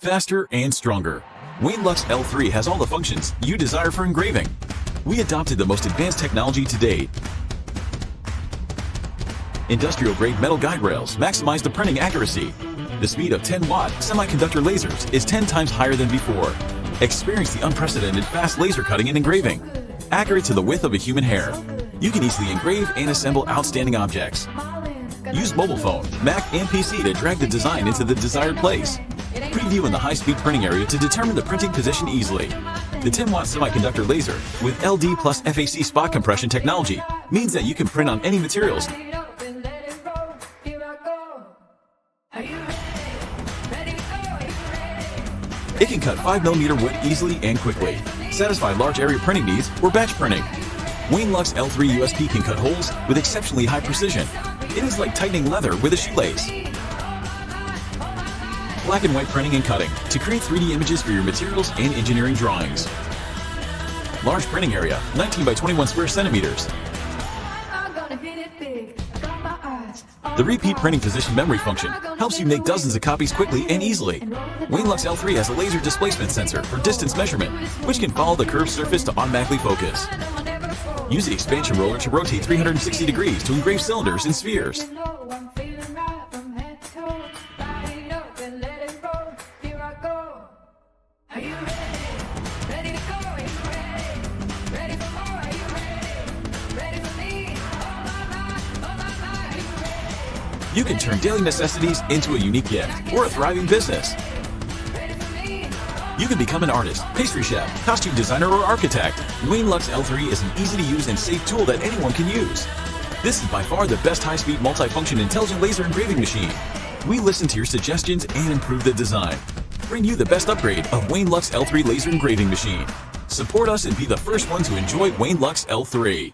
faster, and stronger. Wayne Lux L3 has all the functions you desire for engraving. We adopted the most advanced technology to date. Industrial-grade metal guide rails maximize the printing accuracy. The speed of 10-watt semiconductor lasers is 10 times higher than before. Experience the unprecedented fast laser cutting and engraving. Accurate to the width of a human hair. You can easily engrave and assemble outstanding objects. Use mobile phone, Mac, and PC to drag the design into the desired place. Preview in the high-speed printing area to determine the printing position easily. The 10-watt semiconductor laser with LD plus FAC spot compression technology means that you can print on any materials. It can cut 5mm wood easily and quickly, satisfy large area printing needs or batch printing. Wayne Lux L3 USP can cut holes with exceptionally high precision. It is like tightening leather with a shoelace. Black and white printing and cutting to create 3D images for your materials and engineering drawings. Large printing area, 19 by 21 square centimeters. The repeat printing position memory function helps you make dozens of copies quickly and easily. Wayne Lux L3 has a laser displacement sensor for distance measurement, which can follow the curved surface to automatically focus. Use the expansion roller to rotate 360 degrees to engrave cylinders and spheres. You can turn daily necessities into a unique gift or a thriving business. You can become an artist, pastry chef, costume designer, or architect. Wayne Lux L3 is an easy-to-use and safe tool that anyone can use. This is by far the best high-speed multifunction intelligent laser engraving machine. We listen to your suggestions and improve the design. Bring you the best upgrade of Wayne Lux L3 laser engraving machine. Support us and be the first one to enjoy Wayne Lux L3.